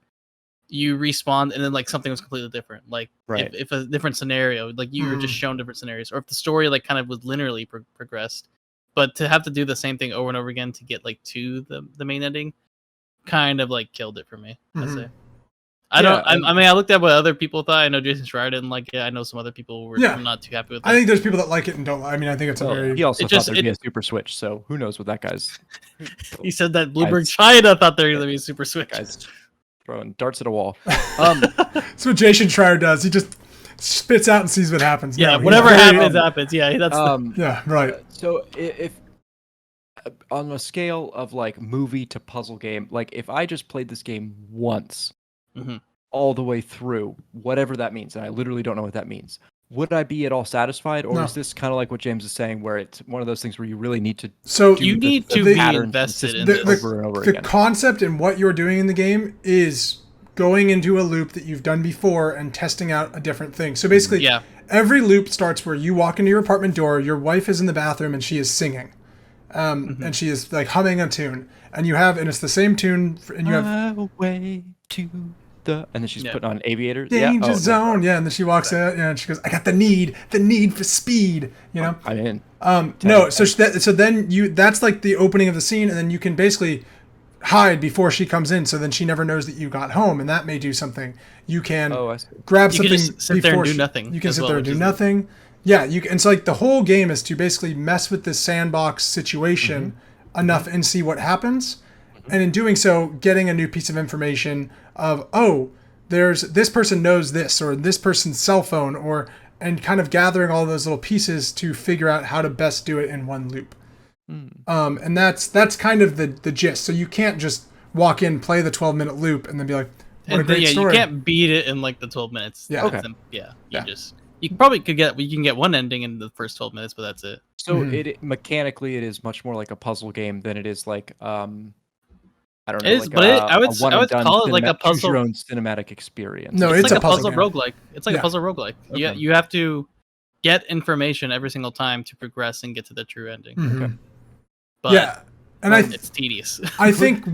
you respawned and then like something was completely different. Like Right. if a different scenario, like you were just shown different scenarios, or if the story like kind of was linearly progressed. But to have to do the same thing over and over again to get like to the main ending, kind of like killed it for me. I'd Mhm. say. I mean, I looked at what other people thought. I know Jason Schreier didn't like it. I know some other people were Yeah. not too happy with it. I think there's people that like it and don't. I mean, I think it's a Well, very. he also It just- thought there'd be a Super Switch, so who knows what that guy's He said that Bloomberg China thought they were going to be super switch. guy's throwing darts at a wall. That's what Jason Schreier does. He just spits out and sees what happens. Yeah, No, he's whatever very- happens, happens. Yeah, that's Yeah, right. So if on a scale of like movie to puzzle game, like if I just played this game once, Mhm. all the way through, whatever that means, and I literally don't know what that means, would I be at all satisfied, or No. is this kind of like what James is saying, where it's one of those things where you really need to So do You the need to be pattern invested in consistently this. over and over the again? concept and what you're doing in the game is going into a loop that you've done before and testing out a different thing. So basically, Yeah. every loop starts where you walk into your apartment door, your wife is in the bathroom, and she is singing. And she is like humming a tune. And it's the same tune, and you have Highway to the, and then she's Yeah. putting on aviators. Danger Yeah. Oh, Zone. Yeah, and then she walks out, and she goes, I got the need for speed, you know? I'm in. No, so then that's like the opening of the scene, and then you can basically hide before she comes in, so then she never knows that you got home, and that may do something. You can I see. grab You can something just sit there and before do nothing You can as sit well, there and which do is- nothing. Yeah, you can, and so like the whole game is to basically mess with this sandbox situation enough and see what happens, and in doing so, getting a new piece of information of there's this person knows this, or this person's cell phone, and kind of gathering all those little pieces to figure out how to best do it in one loop. And that's kind of the gist. So you can't just walk in, play the 12-minute loop, and then be like, what a And then, great story. you can't beat it in like the 12 minutes. Yeah. Okay. You probably can get one ending in the first 12 minutes, but that's it. So mechanically, it is much more like a puzzle game than it is like I don't know. It is, like but I would one-and-done call it like a choose your puzzle. own cinematic experience. No, It's it's like a puzzle game. roguelike. It's like Yeah. a puzzle roguelike. Okay. You have to get information every single time to progress and get to the true ending. Mhm. But Yeah, and it's tedious. I think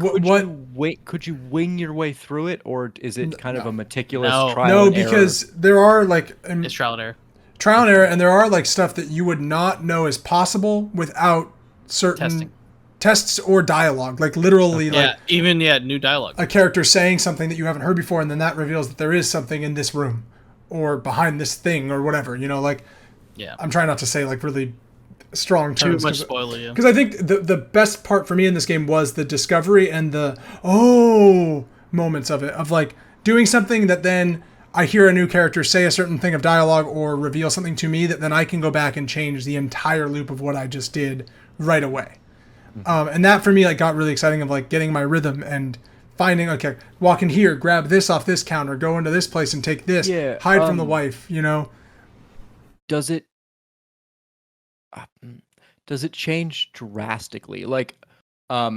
Could you wing your way through it, or is it kind of no. a meticulous No. trial no, and error? because there are like It's trial and error. trial and error, and there are like stuff that you would not know is possible without certain Testing. tests or dialogue. Like literally, like New dialogue. a character saying something that you haven't heard before, and then that reveals that there is something in this room or behind this thing or whatever. You know, like Yeah. I'm trying not to say like really strong Too terms much spoiler, yeah. because I think the best part for me in this game was the discovery and the moments of it, of like doing something that then I hear a new character say a certain thing of dialogue or reveal something to me that then I can go back and change the entire loop of what I just did right away. And that for me like got really exciting, of like getting my rhythm and finding, okay, walk in here, grab this off this counter, go into this place and take this, hide from the wife, you know? Does it change drastically? Like,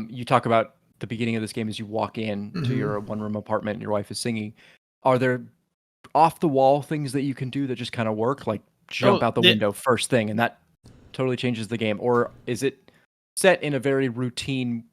you talk about the beginning of this game as you walk in to your one-room apartment and your wife is singing. Are there off-the-wall things that you can do that just kind of work, like jump out the window first thing, and that totally changes the game? Or is it set in a very routine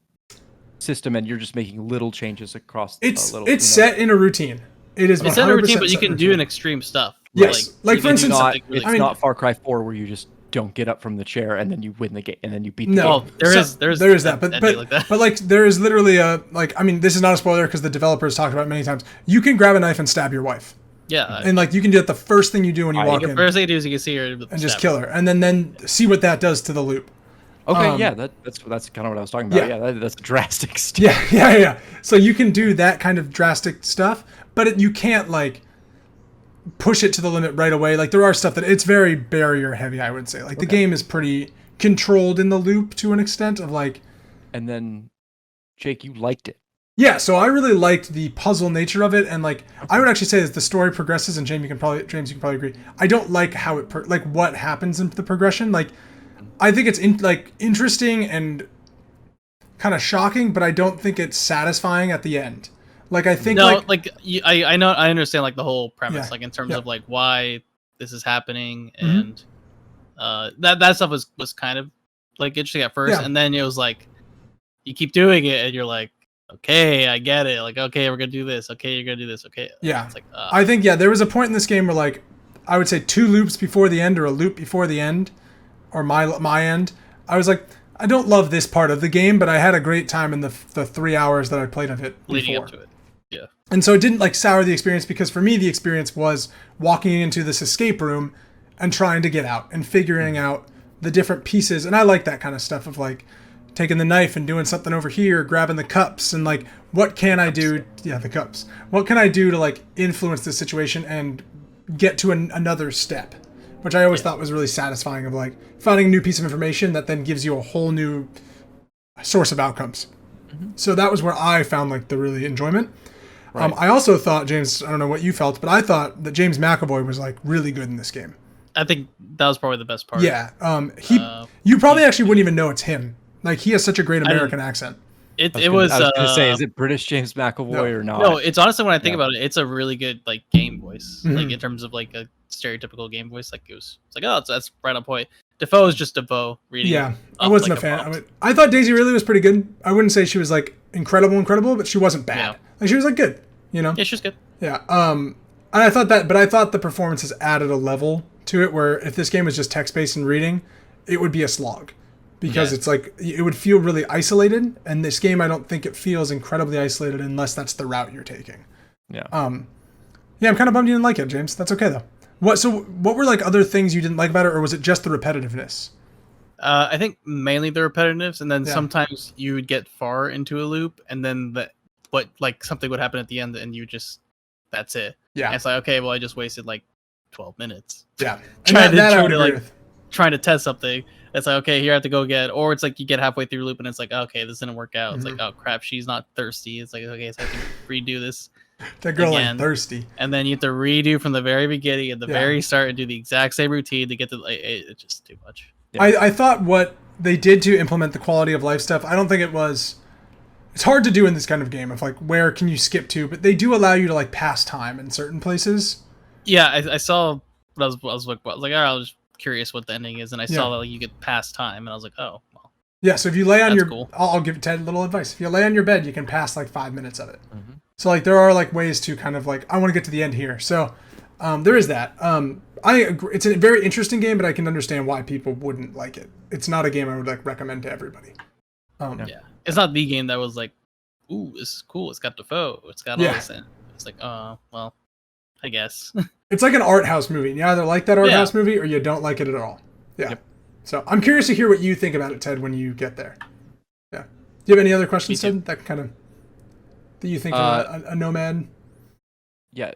system and you're just making little changes across It's set in a routine. It is It's in a routine, but you set in can a do routine. an extreme stuff. Yes. Like, you for can do instance, something really it's not Far Cry 4 where you just don't get up from the chair and then you win the game and then you beat the game. Well, there is that, but ending like that. but like there is literally a, like, I mean, this is not a spoiler because the developers talked about it many times. You can grab a knife and stab your wife, Yeah. and like you can do it the first thing you do when you walk The in, first thing you do is you can see her and just kill her, and then see what that does to the loop. Okay, yeah, that's kind of what I was talking about. Yeah. Yeah, that's drastic stuff. Yeah. So you can do that kind of drastic stuff, but you can't like push it to the limit right away. Like there are stuff that it's very barrier heavy, I would say. Like the game is pretty controlled in the loop to an extent of like. And then, Jake, you liked it. Yeah, so I really liked the puzzle nature of it, and like I would actually say as the story progresses, and James, you can probably agree. I don't like how it like what happens in the progression. Like I think it's interesting and kind of shocking, but I don't think it's satisfying at the end. Like I think I know, I understand like the whole premise, Yeah. like in terms of like why this is happening, and that stuff was kind of like interesting at first, Yeah. and then it was like you keep doing it, and you're like, okay, I get it. Like, okay, we're gonna do this. Okay, you're gonna do this. Okay, Yeah. It's like I think there was a point in this game where like I would say 2 loops before the end or a loop before the end, or my end. I was like, I don't love this part of the game, but I had a great time in the 3 hours that I played of it leading before. up to it. Yeah. And so it didn't like sour the experience, because for me the experience was walking into this escape room and trying to get out and figuring out the different pieces. And I like that kind of stuff of like taking the knife and doing something over here, grabbing the cups, and like what can I do? Yeah, the cups. What can I do to like influence this situation and get to another step? Which I always thought was really satisfying, of like finding a new piece of information that then gives you a whole new source of outcomes. So that was where I found like the really enjoyment. Right. I also thought, James, I don't know what you felt, but I thought that James McAvoy was like really good in this game. I think that was probably the best part. Yeah. You probably actually wouldn't even know it's him. Like, he has such a great American accent. I was gonna say, is it British James McAvoy or not? No, it's honestly, when I think about it, it's a really good like game voice. Like in terms of like a stereotypical game voice. Like it's like, oh, that's right on point. Defoe is just Defoe reading. Yeah, I wasn't a fan. I thought Daisy Ridley was pretty good. I wouldn't say she was like incredible, but she wasn't bad. Yeah. Like, she was like good, you know? Yeah, she was good. Yeah. And I thought the performances added a level to it where if this game was just text-based and reading, it would be a slog. Because it's like, it would feel really isolated, and this game, I don't think it feels incredibly isolated unless that's the route you're taking. Yeah. Yeah, I'm kind of bummed you didn't like it, James. That's okay, though. What were like other things you didn't like about it, or was it just the repetitiveness? I think mainly the repetitiveness, and then sometimes you would get far into a loop, and then something would happen at the end, and you just, that's it. Yeah. And it's like, okay, well, I just wasted like 12 minutes. Yeah. trying to test something. It's like, okay, here I have to go again. Or it's like you get halfway through a loop and it's like, okay, this didn't work out. It's like, oh crap, she's not thirsty. It's like, okay, so I have to redo this. That girl again. ain't thirsty. And then you have to redo from the very beginning at the very start and do the exact same routine to get to it's just too much. Yeah. I thought what they did to implement the quality of life stuff, I don't think it's hard to do in this kind of game of like, where can you skip to, but they do allow you to like pass time in certain places. Yeah, I saw, but I was like, all right, I was curious what the ending is, and I saw that like, you could pass time, and I was like, oh, well. Yeah, so if you lay on your, cool. I'll give Ted a little advice. If you lay on your bed, you can pass like 5 minutes of it. Mm-hmm. So like there are like ways to kind of like, I want to get to the end here. So there is that. I agree. It's a very interesting game, but I can understand why people wouldn't like it. It's not a game I would like recommend to everybody. It's not the game that was like, ooh, this is cool. It's got Defoe. It's got all this in. It's like, well, I guess. It's like an art house movie. You either like that art house movie or you don't like it at all. Yeah. Yep. So I'm curious to hear what you think about it, Ted, when you get there. Yeah. Do you have any other questions, Ted, that you think a nomad? Yeah.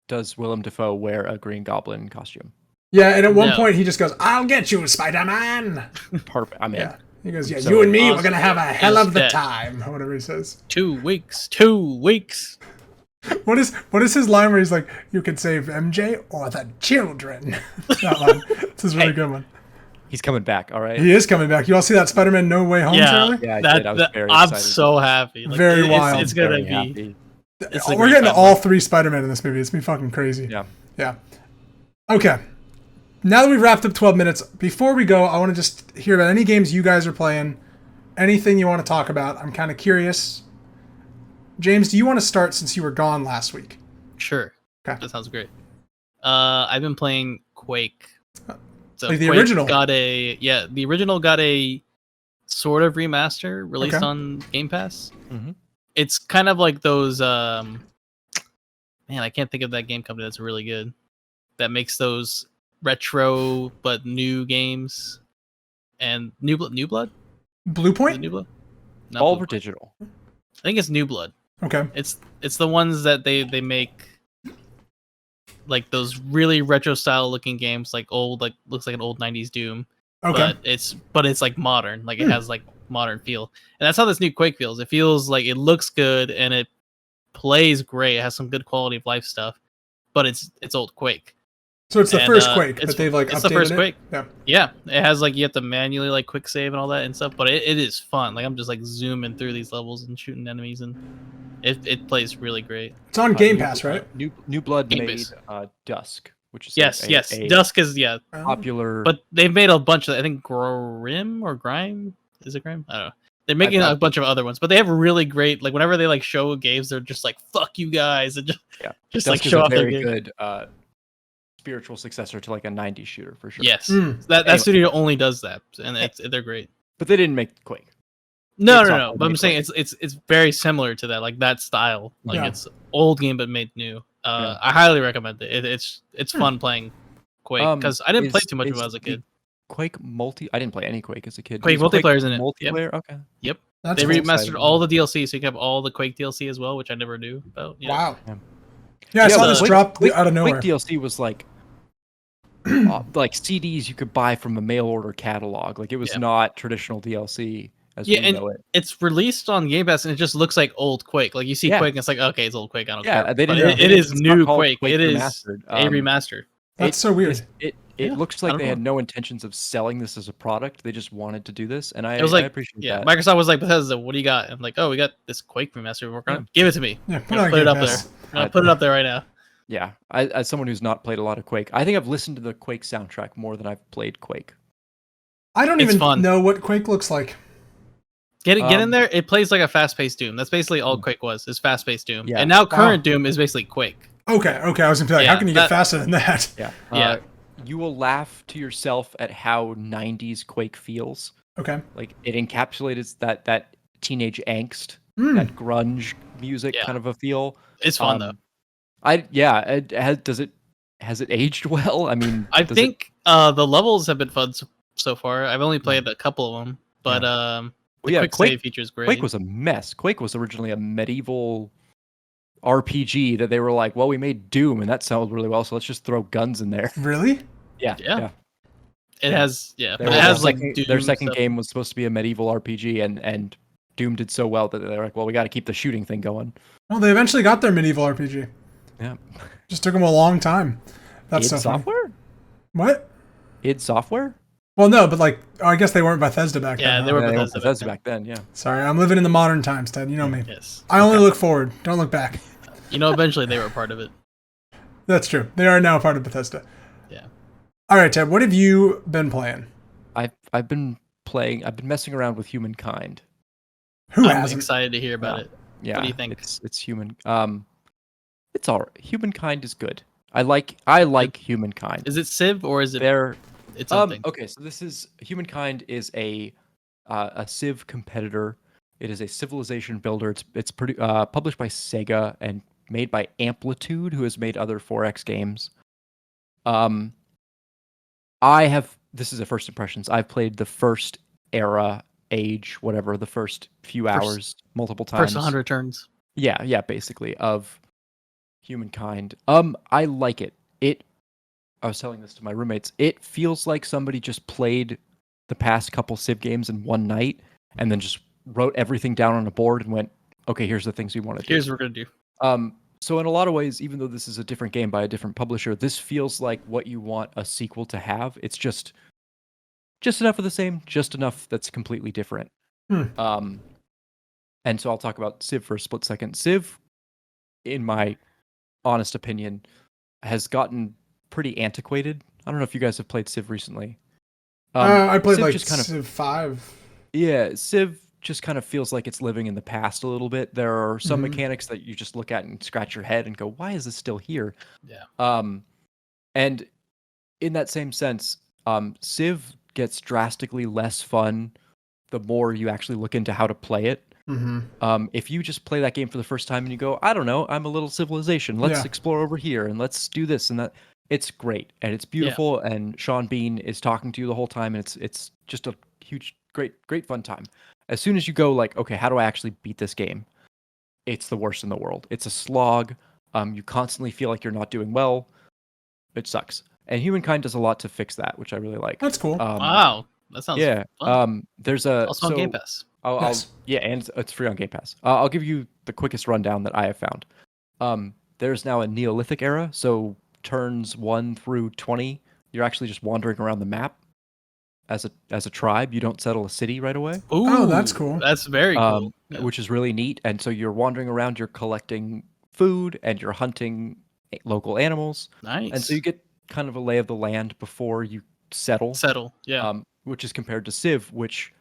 Does Willem Dafoe wear a Green Goblin costume? Yeah, and at one point he just goes, "I'll get you, Spider-Man." Perfect. I'm in. Yeah. He goes, "Yeah, so you and me, we're gonna have a hell of the time," or whatever he says. 2 weeks. 2 weeks. What is his line where he's like, "You could save MJ or the children"? That line. This is a really good one. He's coming back, all right? He is coming back. You all see that Spider-Man No Way Home trailer? Yeah, I did. I was very I'm excited. so happy. Like, very wild. It's gonna be. We're getting all 3 Spider-Man in this movie. It's gonna be fucking crazy. Yeah. Okay. Now that we've wrapped up 12 minutes, before we go, I want to just hear about any games you guys are playing, anything you want to talk about. I'm kind of curious. James, do you want to start since you were gone last week? Sure. Okay. That sounds great. I've been playing Quake. So like the Quake original? The original got a sort of remaster released on Game Pass. Mm-hmm. It's kind of like those, man, I can't think of that game company that's really good. That makes those retro but new games. And New Blood? Blue Point? New Blood? All digital. I think it's New Blood. Okay. It's the ones that they make like those really retro style looking games, like old, like looks like an old 90s Doom. Okay. But it's like modern, like it has like modern feel. And that's how this new Quake feels. It feels like it looks good and it plays great. It has some good quality of life stuff, but it's old Quake. So it's the first Quake, but they've like updated the first Quake. Yeah. Yeah. It has like you have to manually like quick save and all that and stuff, but it is fun. Like I'm just like zooming through these levels and shooting enemies, and it plays really great. It's on Game Pass, right? New Blood Game made Pass. Dusk, which is yes. Dusk is popular. But they've made a bunch of, I think Grime. Is it Grime? I don't know. They're making a bunch of other ones, but they have really great, like whenever they like show games, they're just like, fuck you guys, and just like show off their game. Good spiritual successor to like a 90s shooter for sure. Yes. That studio only does that, and they're great. But they didn't make Quake. No. But I'm saying it's very similar to that, like that style. Like it's old game but made new. I highly recommend it. It's fun playing Quake because I didn't play too much when I was a kid. Quake I didn't play any Quake as a kid. Quake multiplayer's in it. Multiplayer, okay. Yep. That's they remastered all the DLC, so you can have all the Quake DLC as well, which I never knew about. Wow. Yeah, I saw this drop out of nowhere. Quake DLC was like like CDs you could buy from a mail order catalog. Like it was not traditional DLC as we know it. It's released on Game Pass and it just looks like old Quake. Like you see Quake and it's like, okay, it's old Quake. I don't care. It is new Quake. It is a remaster. That's so weird. it Yeah, looks I like don't they had know. no intentions of selling this as a product. They just wanted to do this, and It was I like, appreciate yeah, that. Microsoft was like, Bethesda, what do you got? I'm like, oh, we got this Quake remaster we're working on. Give it to me. Yeah, I'm put it gonna on put it Game up there. Pass. I'm gonna put it up there right now. Yeah, as someone who's not played a lot of Quake, I think I've listened to the Quake soundtrack more than I've played Quake. I don't It's even fun. know what Quake looks like. Get in there. It plays like a fast-paced Doom. That's basically all Hmm. Quake was. Is fast-paced Doom. Yeah. And now Wow. current Doom is basically Quake. Okay. I was gonna be like, how Yeah, can you get that- faster than that? Yeah. Yeah. You will laugh to yourself at how 90s Quake feels. Okay. Like it encapsulates that teenage angst, Mm. that grunge music Yeah. kind of a feel. It's fun though. Has it aged well? I mean, I does think the levels have been fun so far. I've only Hmm. played a couple of them, but the yeah, quick Quake- save feature is great. Quake was a mess. Quake was originally a medieval RPG that they were like, well, we made Doom and that sounded really well, so let's just throw guns in there. Really? Yeah. Yeah. It Yeah. has, yeah, Their but it has like second, Doom their second stuff. game was supposed to be a medieval RPG, and Doom did so well that they're like, well, we got to keep the shooting thing going. Well, they eventually got their medieval RPG. Yeah. Just took them a long time. That's id so funny. Software? What? id Software? Well, no, but like, I guess they weren't Bethesda back Yeah, then. they huh? were Yeah, Bethesda Bethesda back back then, yeah. Sorry, I'm living in the modern times, Ted. You know me. Yes. I only look forward. Don't look back. You know, eventually they were part of it. That's true. They are now part of Bethesda. Yeah. All right, Ted. What have you been playing? I've been messing around with Humankind. Who I'm hasn't? excited to hear about it. Yeah. What do you think? It's human. It's all right. Humankind is good. I like Humankind. Is it Civ or is it? They're It's something. okay, so this is Humankind is a Civ competitor. It is a civilization builder. It's published by Sega and made by Amplitude, who has made other 4X games. This is a first impressions. I've played the first era, age, whatever, the first few hours multiple times. First 100 turns. Yeah, basically of Humankind. I like it. I was telling this to my roommates. It feels like somebody just played the past couple Civ games in one night and then just wrote everything down on a board and went, okay, here's the things we want to do. Here's what we're gonna do. So in a lot of ways, even though this is a different game by a different publisher, this feels like what you want a sequel to have. It's just enough of the same, just enough that's completely different. And so I'll talk about Civ for a split second. Civ, in my honest opinion, has gotten pretty antiquated. I don't know if you guys have played Civ recently. I played Civ like just kind of, Civ 5. yeah, Civ just kind of feels like it's living in the past a little bit. There are some Mhm. mechanics that you just look at and scratch your head and go, why is this still here? Yeah. And in that same sense, Civ gets drastically less fun the more you actually look into how to play it. Mm-hmm. If you just play that game for the first time and you go, I don't know, I'm a little civilization. Let's Yeah. explore over here and let's do this and that. It's great and it's beautiful. And Sean Bean is talking to you the whole time, and it's just a huge, great fun time. As soon as you go like, okay, how do I actually beat this game? It's the worst in the world. It's a slog. You constantly feel like you're not doing well. It sucks. And Humankind does a lot to fix that, which I really like. That's cool. Wow, that sounds Yeah. fun. There's a Also on Game Pass. Nice. and it's free on Game Pass. I'll give you the quickest rundown that I have found. There's now a Neolithic era, so turns 1 through 20, you're actually just wandering around the map as a tribe. You don't settle a city right away. Oh, that's Ooh, cool. That's very cool. Yeah. Which is really neat. And so you're wandering around, you're collecting food, and you're hunting local animals. Nice. And so you get kind of a lay of the land before you settle. Yeah. Which is compared to Civ, which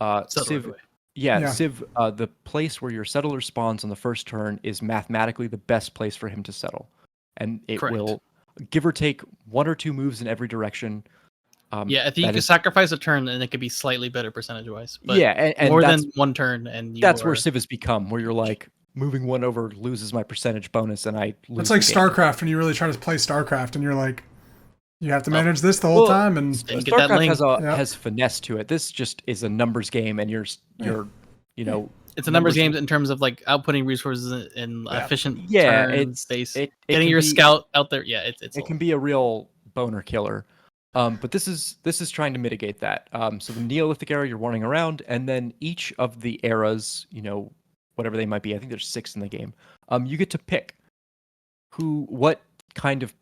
Settle Civ, right away. Yeah. Civ, the place where your settler spawns on the first turn is mathematically the best place for him to settle, and it Correct. will give or take 1 or 2 moves in every direction. Yeah, I think you that could is- sacrifice a turn and it could be slightly better percentage wise. But yeah, and more that's than 1 turn and you that's are, where Civ has become, where you're like moving 1 over loses my percentage bonus, and I lose. It's like the game. StarCraft when you really try to play StarCraft and you're like, you have to manage this the whole well, time. And And get that StarCraft link. has finesse to it. This just is a numbers game, and you're you know. It's a numbers game in terms of like outputting resources in efficient turn it's space. it Getting can your be- scout out there. Yeah, it's it can be a real boner killer. But this is trying to mitigate that. So the Neolithic era, you're running around, and then each of the eras, whatever they might be, I think there's 6 in the game. You get to pick what kind of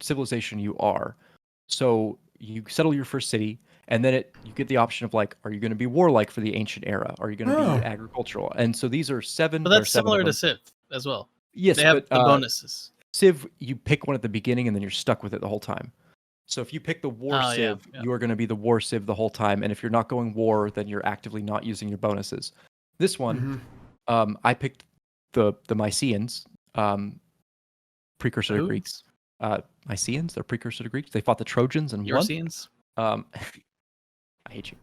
civilization you are. So you settle your first city, and then you get the option of like, are you going to be warlike for the ancient era? Are you going to be agricultural? And so these are seven. But that's similar to Civ as well. Yes, they have but the bonuses. Civ, you pick one at the beginning, and then you're stuck with it the whole time. So if you pick the war Civ, you are going to be the war Civ the whole time. And if you're not going war, then you're actively not using your bonuses. This one, I picked the Mycenaeans, precursor to Greeks. Mycenaeans, they're precursor to Greeks. They fought the Trojans and won. I hate you.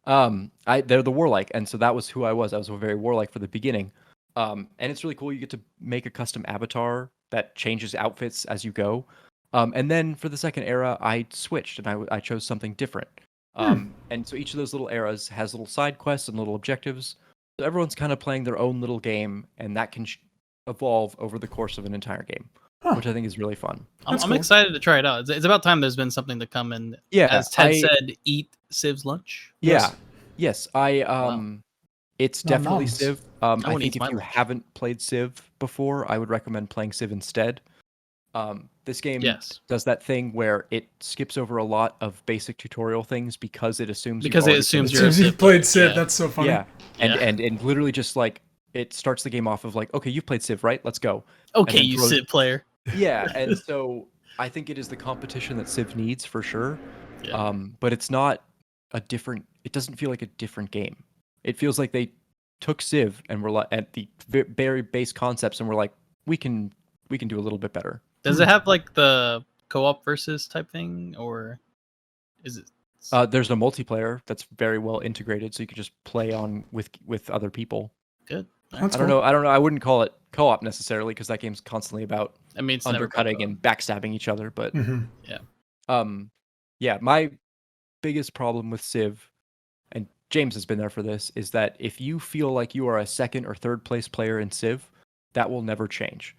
They're the warlike, and so that was who I was. I was very warlike for the beginning. And it's really cool. You get to make a custom avatar that changes outfits as you go. And then for the second era, I switched and I chose something different. And so each of those little eras has little side quests and little objectives. So everyone's kind of playing their own little game, and that can evolve over the course of an entire game, which I think is really fun. I'm excited to try it out. It's about time there's been something to come in. Yeah, as Ted said, eat Civ's lunch. Yeah, yes. It's definitely Civ. I think if you haven't played Civ before, I would recommend playing Civ instead. This game does that thing where it skips over a lot of basic tutorial things because it assumes you've played Civ. That's so funny. Yeah, and literally just like it starts the game off of like, okay, you've played Civ, right? Let's go. Okay, you Civ player. Yeah, and so I think it is the competition that Civ needs for sure. Yeah. But it's not a different. It doesn't feel like a different game. It feels like they took Civ and were like at the very base concepts and were like, we can do a little bit better. Does it have like the co-op versus type thing, or is it? There's a multiplayer that's very well integrated, so you can just play on with other people. Good. I don't know. I wouldn't call it co-op necessarily because that game's constantly about it's undercutting and backstabbing each other. But my biggest problem with Civ, and James has been there for this, is that if you feel like you are a second or third place player in Civ, that will never change.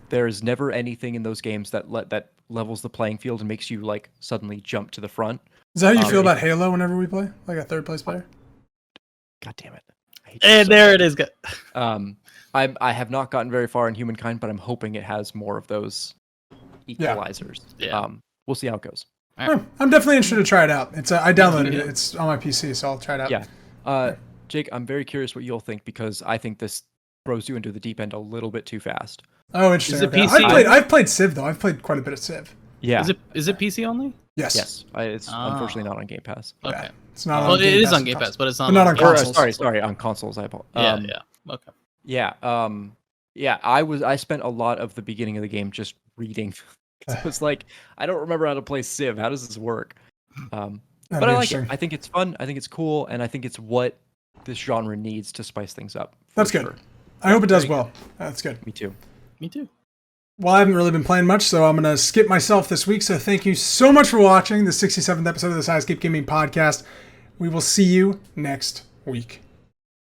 There is never anything in those games that levels the playing field and makes you like suddenly jump to the front. Is that how you feel about Halo whenever we play, like a third place player? God damn it! And there it is. I have not gotten very far in Humankind, but I'm hoping it has more of those equalizers. Yeah. We'll see how it goes. Right. I'm definitely interested to try it out. I downloaded it. It's on my PC, so I'll try it out. Yeah. Jake, I'm very curious what you'll think because I think this throws you into the deep end a little bit too fast. Oh, interesting. I've played Civ though. I've played quite a bit of Civ. Yeah. Is it PC only? Yes. It's unfortunately not on Game Pass. Okay. Yeah. It's not. Well, it is on Game Pass, but it's not on consoles. Sorry, on consoles. I apologize. Okay. Yeah. I spent a lot of the beginning of the game just reading. It was like I don't remember how to play Civ. How does this work? But I like it. I think it's fun. I think it's cool, and I think it's what this genre needs to spice things up. That's good. I hope it does well. That's good. Me too. Well, I haven't really been playing much, so I'm going to skip myself this week. So thank you so much for watching the 67th episode of the Sidescape Gaming Podcast. We will see you next week.